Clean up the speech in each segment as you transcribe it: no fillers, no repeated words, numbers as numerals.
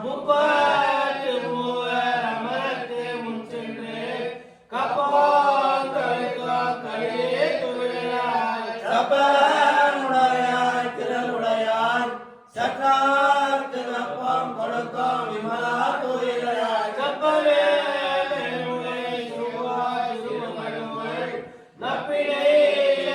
முப்பத்து மூவர் அமரத்து முன் சென்று கப்பம் தடுக்கும் களியே துவிழாய் சப்பனுடையாய் திரளுடையாய் சக்காத்து வெப்பம் கொடுக்கும் விமலா துயிலையாய் கப்பவே பெருமுலை சுவாய் சுமடுமல் நப்பினை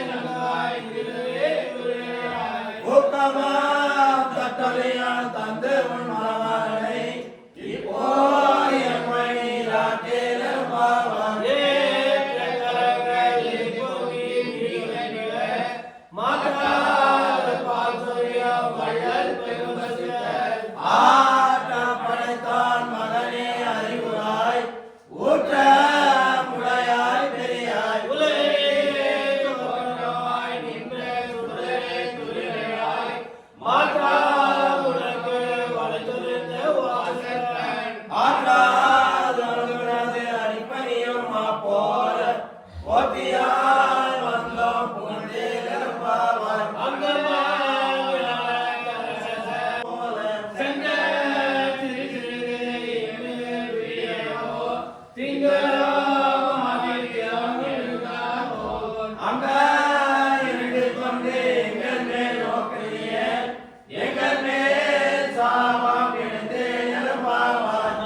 நங்காய் திருவே துவிழாய் ஊக்கமா தட்டலியால் தந்து உன் மலவானை இப்போ எம்மை நீராட்டேலும் பாவம் ஏற்ற கரங்கள் இப்போகி நீங்க மாற்றாத பால் சொரிய வள்ளல் பெருமசிவர் ஆட்ட படைத்தான் மகனே அறிவுராய் ஊற்ற முளையாய் பெரியாய் உலகே சுகமாய் நின்ற சுடரே துயிலையாய் மாற்றாத உனக்கு வளர்த்துரைத்த வாசகன் ஆற்றாதவர்களது அடிப்பணியும் போல போட்டியால் வந்தோம் புகழ்ந்தேலும் பாவாய் போல அங்க இருந்து கொண்டு எங்கள் மேல் நோக்கிய எங்கள் மேல் சாபம் எடுத்து எழுப்பாவாய்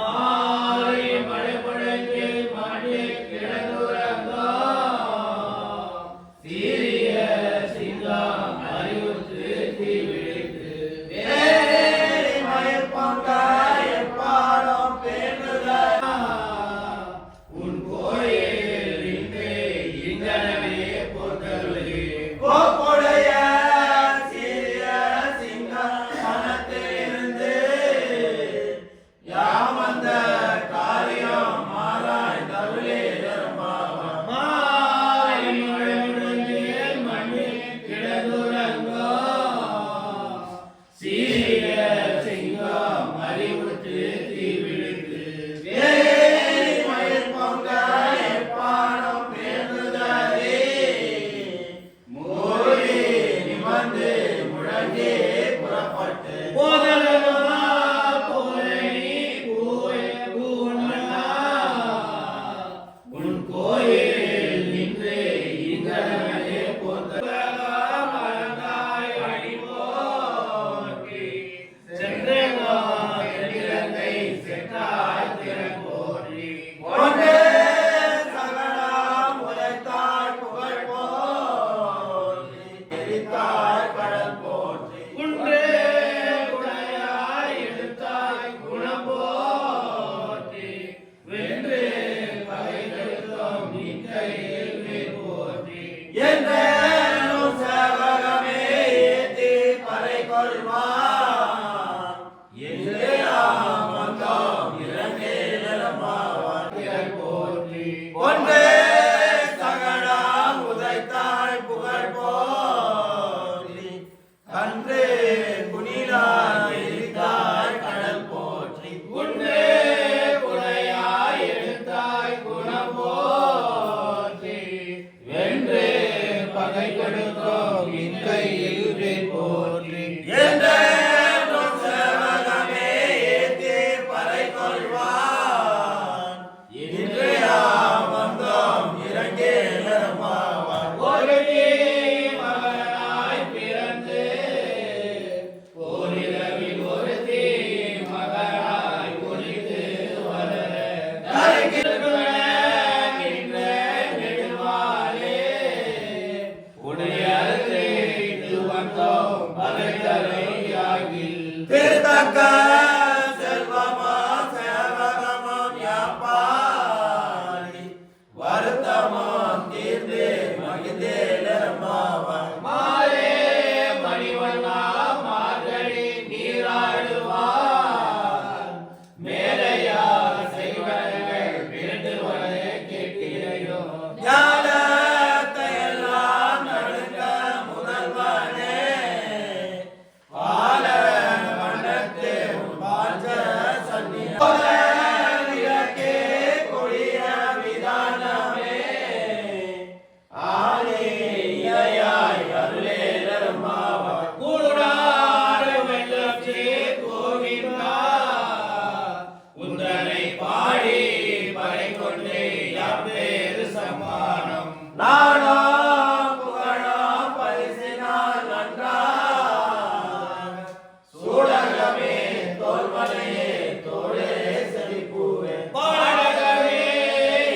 மலையே தோளே செழிப்பூவே பாடகமே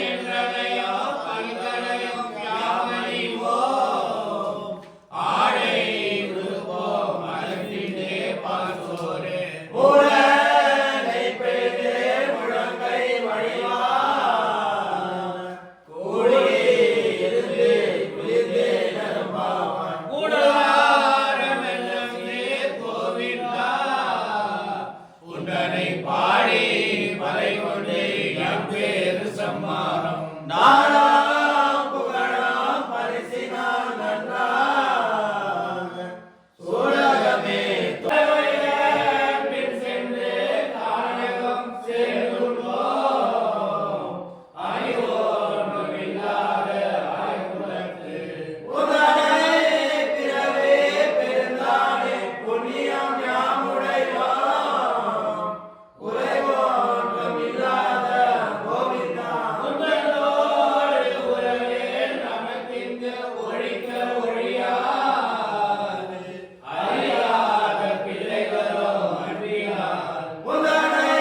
என்றனையோ பல்கலையும் யாமணிவோ ஆடை உடுப்போம் அலம்பினே பாசோரே ஊழலை பெய்தே முழங்கை வழிவான் கூடி இருந்து குளிர்ந்தே நரம்பாவான் கூடாரமெல்லாம் நீர் கோவிந்தா உண்டனை பாடி மலை கொண்டே எம்பேறு சம்மானம் நானாம் புகழாம் பரிசினால் நன்றாக சூழகமே பின் சென்று தானகம் சேர்ந்துள்ளோம் அறிவோர்மில்லாத ஆய்வுலத்து உதனை பிறவே பெருந்தானே புண்ணியம் யாமுடையோம் உறைவோன்றும் இல்லாத கோவிந்தா உங்களோடு உறவே நமக்கிங்கு ஒழிக்க ஒழியாது அறியாத பிள்ளைகளோ அன்றியார் உதனை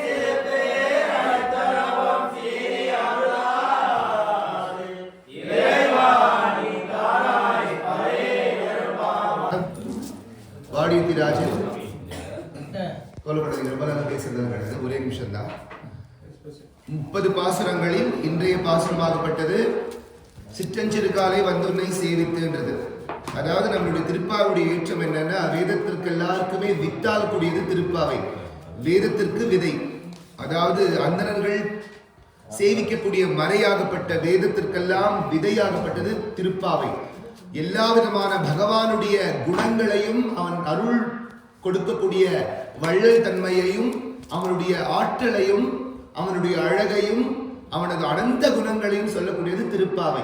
சிறு பேர் அழைத்தரவம் சீறி அருளாது இறைவா நீ தாராய் பரே வாடியத்திராஜன் கொல்லப்படுகிற ரொம்ப நேரம் பேசுறது கிடையாது, ஒரே நிமிஷம் தான். 30 பாசுரங்களில் இன்றைய பாசுரமாகப்பட்டது சிற்றஞ்சிறுகாலை வந்துன்னை சேவித்துன்றது. அதாவது நம்மளுடைய திருப்பாவுடைய ஏற்றம் என்னன்னா, வேதத்திற்கு எல்லாருக்குமே வித்தால் கூடியது திருப்பாவை. வேதத்திற்கு விதை, அதாவது அந்தணர்கள் சேவிக்கக்கூடிய மறையாகப்பட்ட வேதத்திற்கெல்லாம் விதையாகப்பட்டது திருப்பாவை. எல்லா விதமான பகவானுடைய குணங்களையும் அவன் அருள் கொடுக்கக்கூடிய வள்ளல் தன்மையையும் அவனுடைய ஆற்றலையும் அவனுடைய அழகையும் அவனது அனந்த குணங்களையும் சொல்லக்கூடியது திருப்பாவை.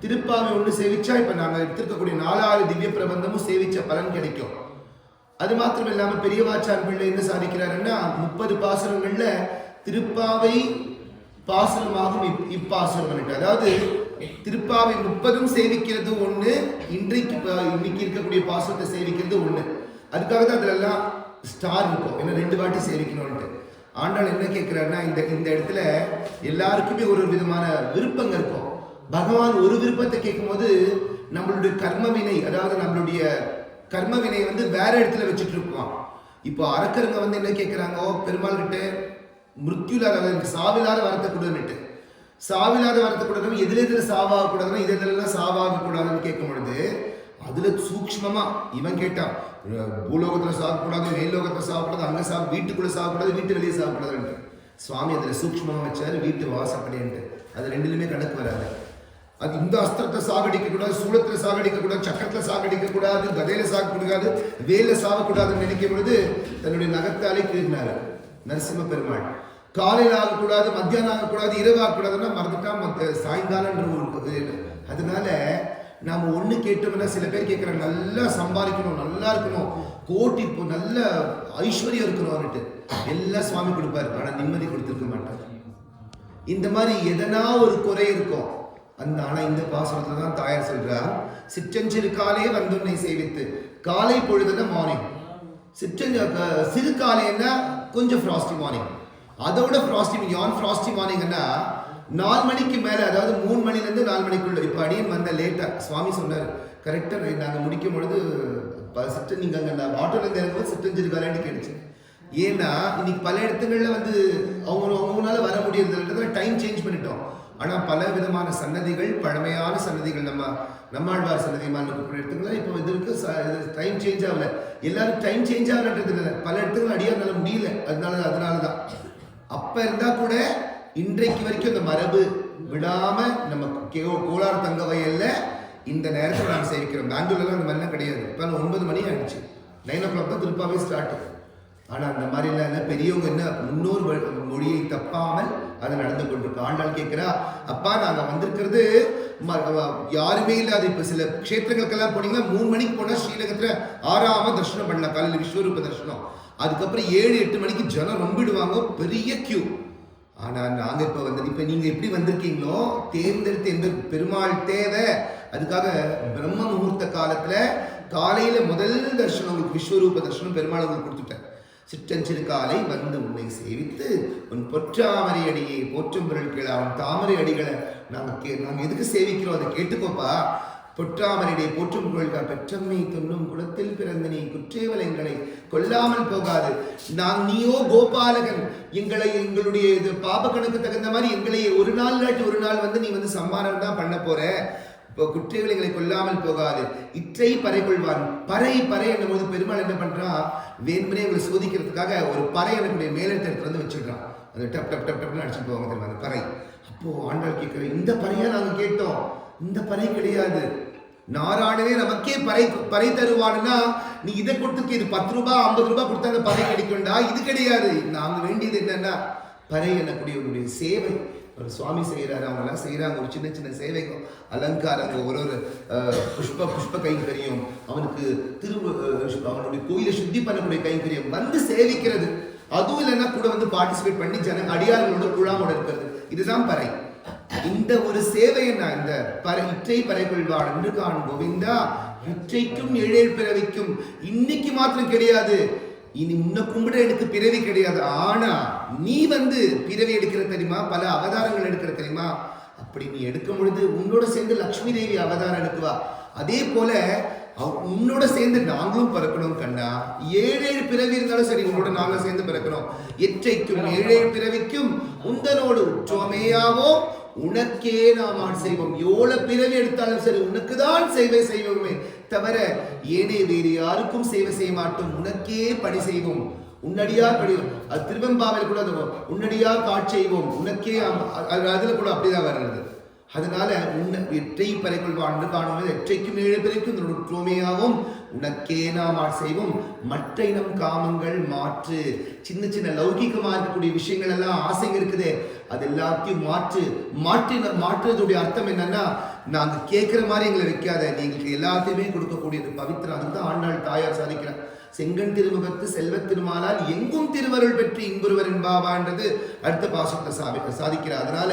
திருப்பாவை ஒன்று சேவிச்சா இப்ப நாங்க எடுத்திருக்கக்கூடிய 4 திவ்ய பிரபந்தமும் சேவிச்ச பலன் கிடைக்கும். அது மாத்திரம் இல்லாம பெரியவாச்சான் பிள்ளை என்ன சாதிக்கிறாருன்னா, 30 பாசுரங்கள்ல திருப்பாவை பாசுரமாகும் இப்பாசுரம். அதாவது திருப்பாவை 30 சேவிக்கிறது ஒண்ணு, இன்னைக்கு இருக்கக்கூடிய பாசுரத்தை சேவிக்கிறது ஒண்ணு. அதுக்காக தான் அதுல எல்லாம் ஸ்டார் இருக்கும், என்ன 2 வாட்டி சேவிக்கணும்ட்டு. ஆண்டாள் என்ன கேட்கிறாருன்னா, இந்த இடத்துல எல்லாருக்குமே ஒரு விதமான விருப்பங்க இருக்கும். பகவான் ஒரு விருப்பத்தை கேட்கும்போது நம்மளுடைய கர்மவினை, அதாவது நம்மளுடைய கர்மவினை வேற இடத்துல வச்சுட்டு இருப்பான். இப்போ அரக்கருங்க என்ன கேட்கிறாங்க, பெருமாள் கிட்ட மிருத்யுலாத சாவில்லாத வரத்தை கொடுன்னுட்டு. சாவில்லாத வரத்தை கொடுக்கணும், எதுல சாவாகக்கூடாதுன்னா இதெல்லாம் சாவாகக்கூடாதுன்னு கேட்கும் பொழுது அதுல சூக்ஷ்மமா இவன் கேட்டான், பூலோகத்துல சாகக்கூடாது, மேல்லோகத்துல சாகக்கூடாது, அங்க வீட்டுக்குள்ள சாகக்கூடாது, வீட்டு வெளியே சாகக்கூடாதுன்ட்டு. சுவாமி அதுல சூக்ஷ்மமா வச்சாரு, வீட்டு வாசப்படின்ட்டு. அது ரெண்டுலுமே கணக்கு வராது. அது இந்த அஸ்திரத்தை சாகடிக்க கூடாது, சூளத்துல சாகடிக்க கூடாது, சக்கரத்துல சாகடிக்க கூடாது, கதையில சாகக்கூடாது, வேல சாகக்கூடாதுன்னு நினைக்கும் பொழுது தன்னுடைய நகத்தாலே கீறினாரு நரசிம்ம பெருமாள். காலையில் ஆகக்கூடாது, மத்தியானம் ஆகக்கூடாது, இரவு ஆகக்கூடாதுன்னா மறந்துட்டா சாயங்காலம். அதனால நாம ஒண்ணு கேட்டோம்னா, சில பேர் கேட்கிறாங்க நல்லா சம்பாதிக்கணும், நல்லா இருக்கணும், கோட்டி நல்ல ஐஸ்வர்யம் இருக்கணும்னுட்டு எல்லாம் சுவாமி கொடுப்பாரு, ஆனா நிம்மதி கொடுத்துருக்க மாட்டார். இந்த மாதிரி எதனா ஒரு குறை இருக்கும். ஆனா இந்த பாசனத்துல தான் தாயார் சொல்றார், சிற்றஞ்சிறு காலையே வந்துன்னை சேவித்து. காலை பொழுதுல மார்னிங், சிறு காலைன்னா கொஞ்சம் ஃப்ராஸ்டி மார்னிங், அதோட ஃப்ராஸ்டி யான் ஃப்ராஸ்டி மார்னிங்னா 4 மணிக்கு மேல, அதாவது 3 மணிலேருந்து 4 மணிக்குள்ள. இப்போ அடியன் வந்த லேட்டா சுவாமி சொன்னார், கரெக்டா நாங்க முடிக்கும் பொழுது நீங்க அங்க ஆட்டோல இருந்து இறங்கும்போது சிற்றஞ்சிறு காலைன்னு கேட்டுச்சு. ஏன்னா இன்னைக்கு பல இடத்துங்கள்ல அவங்களால வர முடியறதுல டைம் சேஞ்ச் பண்ணிட்டோம். ஆனா பல விதமான சன்னதிகள், பழமையான சன்னதிகள், நம்மாழ்வார் சன்னதி இடத்துக்குலாம் இப்போ இதற்கு டைம் சேஞ்ச் ஆகல. எல்லாரும் டைம் சேஞ்ச் ஆகலன்றது இல்லை, பல இடத்துக்கு அடியாருனால முடியல. அதனாலதான் அப்ப இருந்தா கூட இன்றைக்கு வரைக்கும் இந்த மரபு விடாம நம்ம கோலார் தங்க வயல்ல இந்த நேரத்தில் நாம் சேவிக்கிறோம். பெங்களூர்லாம் அந்த மாதிரிலாம் கிடையாது. இப்போ 9 மணி ஆயிடுச்சு, 9 o'clock தான் திருப்பாவே ஸ்டார்ட். ஆனா அந்த மாதிரி இல்ல, பெரியவங்க என்ன முன்னோர் மொழியை தப்பாமல் அதை நடந்து கொண்டிருக்கோம். ஆண்டாள் கேட்கிறா, அப்பா நாங்க வந்திருக்கிறது யாருமே இல்லாத. இப்ப சில க்ஷேத்திரங்களுக்கெல்லாம் போனீங்கன்னா 3 மணிக்கு போனா ஸ்ரீரங்கத்துல ஆறாம தரிசனம் பண்ணலாம், காலையில் விஸ்வரூப தரிசனம். அதுக்கப்புறம் 7-8 மணிக்கு ஜனம் ரொம்பிடுவாங்க, பெரிய கியூ. ஆனா நாங்க இப்ப நீங்க எப்படி வந்திருக்கீங்களோ தேர்ந்தெடுத்து எந்த பெருமாள் தேவை, அதுக்காக பிரம்ம முகூர்த்த காலத்துல காலையில முதல் தரிசனம் உங்களுக்கு விஸ்வரூப தரிசனம் பெருமாள் உங்களுக்கு கொடுத்துட்டேன். சிற்றஞ்சிறு காலை வந்து உன்னை சேவித்து உன் பொற்றாமரை அடியை போற்றும் பொருட்கள் அவன் தாமரை அடிகளை நாங்கள் எதுக்கு சேவிக்கிறோம் அதை கேட்டுக்கோப்பா. பொற்றாமரையை போற்றும் பொருள்கள் பெற்றம்மை துண்ணும் குலத்தில் பிறந்த நீ குற்றேவலங்களை கொல்லாமல் போகாது. நீயோ கோபாலகன், எங்களுடைய இது பாப கணக்கு தகுந்த மாதிரி எங்களை ஒரு நாள் வந்து நீ வந்து சம்மானம் தான் பண்ண போற. இப்போ குற்றவிலைகளை கொல்லாமல் போகாது. இற்றை பறை கொள்வான். பறை என்னும் போது பெருமாள் என்ன பண்றான், வேண்மனே உங்களை சோதிக்கிறதுக்காக ஒரு பறை என்னுடைய மேலெடுத்து வந்து வச்சிருக்கான். அது டப் டப் டப் டப்னு அடிச்சுட்டு போவாங்க தெரியுமா அந்த பறை. அப்போ ஆண்டாள் கேட்கிற, இந்த பறையா நாங்கள் கேட்டோம், இந்த பறை கிடையாது. நாராயணனே நமக்கே பறை தருவானுன்னா நீ இதை கொடுத்துருக்கு, இது 10 ரூபாய் 50 ரூபாய் கொடுத்தா அந்த பறை கிடைக்கும்டா. இது கிடையாது. நாங்க வேண்டியது என்னன்னா பறை எனக்கூடிய உன்னுடைய சேவை. ஒரு சுவாமி செய்கிறாரு, அவங்கெல்லாம் செய்கிறாங்க ஒரு சின்ன சின்ன சேவைக்கும் அலங்காரங்க, ஒரு புஷ்ப கைங்கரியம், அவனுக்கு அவனுடைய கோயிலை சுத்தி பண்ணக்கூடிய கைங்கரியம் வந்து சேவிக்கிறது. அதுவும் இல்லைன்னா கூட வந்து பார்ட்டிசிபேட் பண்ணி அடியார்களோட குழாமோட இருக்கிறது. இதுதான் பறை. இந்த ஒரு சேவையை நான் இந்த இற்றை பறை கொள்வான் என்று காணும் கோவிந்தா. இற்றைக்கும் 7 பிறவிக்கும் இன்னைக்கு மாத்திரம் கிடையாது, இனி முன்ன கும்பிட எனக்கு பிறவி கிடையாது. ஆனா நீ வந்து பிறவி எடுக்கிற தெரியுமா, பல அவதாரங்கள் எடுக்கிற தெரியுமா. அப்படி நீ எடுக்கும் பொழுது உன்னோட சேர்ந்து லக்ஷ்மி தேவி அவதாரம் எடுக்குவா. அதே போல உன்னோட சேர்ந்து நாங்களும் பிறக்கணும் கண்ணா. 7 பிறவி இருந்தாலும் சரி, உன்னோட நாங்களும் சேர்ந்து பிறக்கணும். எற்றைக்கும் 7 பிறவிக்கும் உந்தனோடு உற்றோமேயாவோ உனக்கே நாம் செய்வோம். எவ்வளவு பிறவி எடுத்தாலும் சரி உனக்கு தான் சேவை செய்வோமே தவிர ஏனே வேறு யாருக்கும் சேவை செய்ய மாட்டோம். உனக்கே பணி செய்வோம், உன்னடியார் பணி. அது திருவெம்பாவில் கூட உன்னடியார் காட்சி செய்வோம், உனக்கே. அதுல கூட அப்படிதான் வருகிறது. அதனால எற்றை பறை கொள்வான் காணும் எற்றைக்கும் 7 பிறவிக்கும் உற்றோமேயாவும் உனக்கே நாம் செய்வோம். மற்ற இனம் காமங்கள் மாற்று. சின்ன சின்ன லௌகிகமா இருக்கக்கூடிய விஷயங்கள் எல்லாம் ஆசைங்க இருக்குது, அது எல்லாத்தையும் மாற்றுறதுடைய அர்த்தம் என்னன்னா, நாங்க கேட்கிற மாதிரி எங்களை வைக்காத, நீங்களுக்கு எல்லாத்தையுமே கொடுக்கக்கூடியது பவித்திரம். அதுதான் ஆண்டாள் தாயார் சாதிக்கிறார். செங்கன் திருமுகத்து செல்வ திருமாலால் எங்கும் திருவருள் பெற்று இன்புருவர் என்பாவான்றது அடுத்த பாசுரத்தை சாதிக்கிறார். அதனால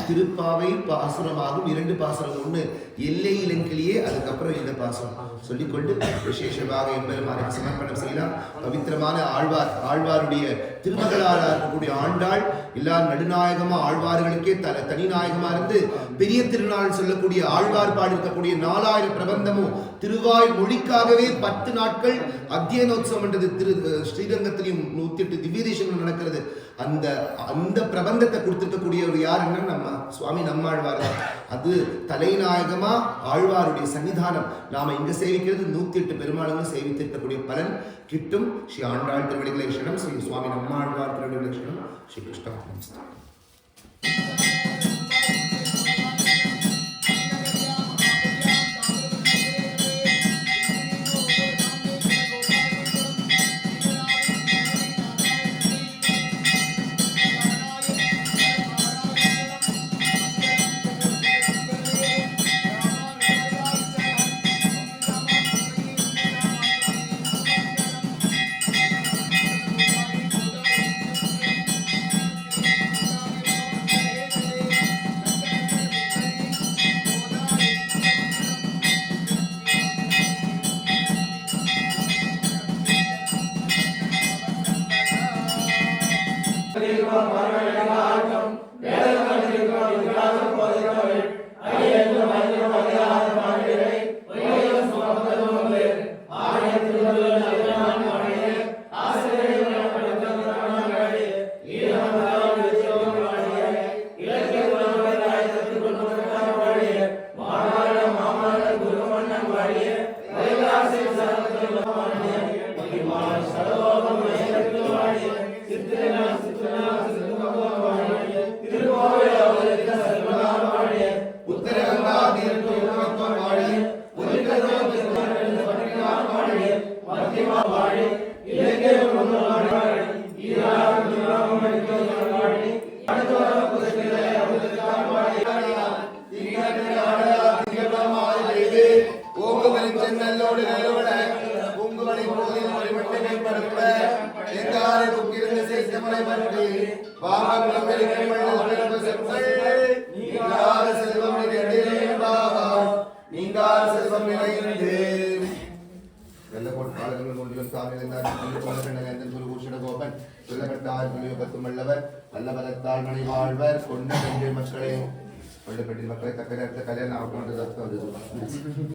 திருப்பாவை பாசுரமாகும் 2 பாசுரம், 1 எல்லை இலங்கிலேயே, அதுக்கப்புறம் இந்த பாசுரம் சொல்லிக்கொண்டு விசேஷமாக எம்பெருமானுக்கு சமர்ப்பணம் செய்யலாம். பவித்திரமான ஆழ்வாருடைய திருமகளாக இருக்கக்கூடிய ஆண்டாள் எல்லா நடுநாயகமா ஆழ்வார்களுக்கே தனி நாயகமா இருந்து பெரிய திருநாள் சொல்லக்கூடிய ஆழ்வார் பாடி இருக்கக்கூடிய 4000 பிரபந்தமும் திருவாய் மொழிக்காகவே 10 நாட்கள் அத்தியனோத்சவம் என்றது ஸ்ரீரங்கத்திலையும் 108 திவ்ய தேசங்கள் நடக்கிறது. அந்த பிரபந்தத்தை கொடுத்திருக்கக்கூடியவர் யாருன்னா நம்ம சுவாமி நம்மாழ்வார். அது தலைநாயகமா ஆழ்வாருடைய சன்னிதானம். நாம இங்க சேவிக்கிறது 108 பெருமாளுங்களும் சேவித்திருக்கக்கூடிய பலன் கிட்டும். ஸ்ரீ ஆண்டாள் திருவடிகளை சரணம், ஸ்ரீ சுவாமி நம்மாழ்வார் திருவடிகளை சரணம். ஸ்ரீ கிருஷ்ண நல்ல பொற்காலங்கள் முன்னிலும் சாமியிலிருந்தார் குருபூஷண கோபன் சொல்லப்பட்டார் பத்தும் வல்லவர் நல்ல பலத்தால் மனை வாழ்வர் கொண்ட மக்களே கொண்ட பெண்ணின் மக்களை தக்க நேரத்தை கல்யாணம் ஆகணும்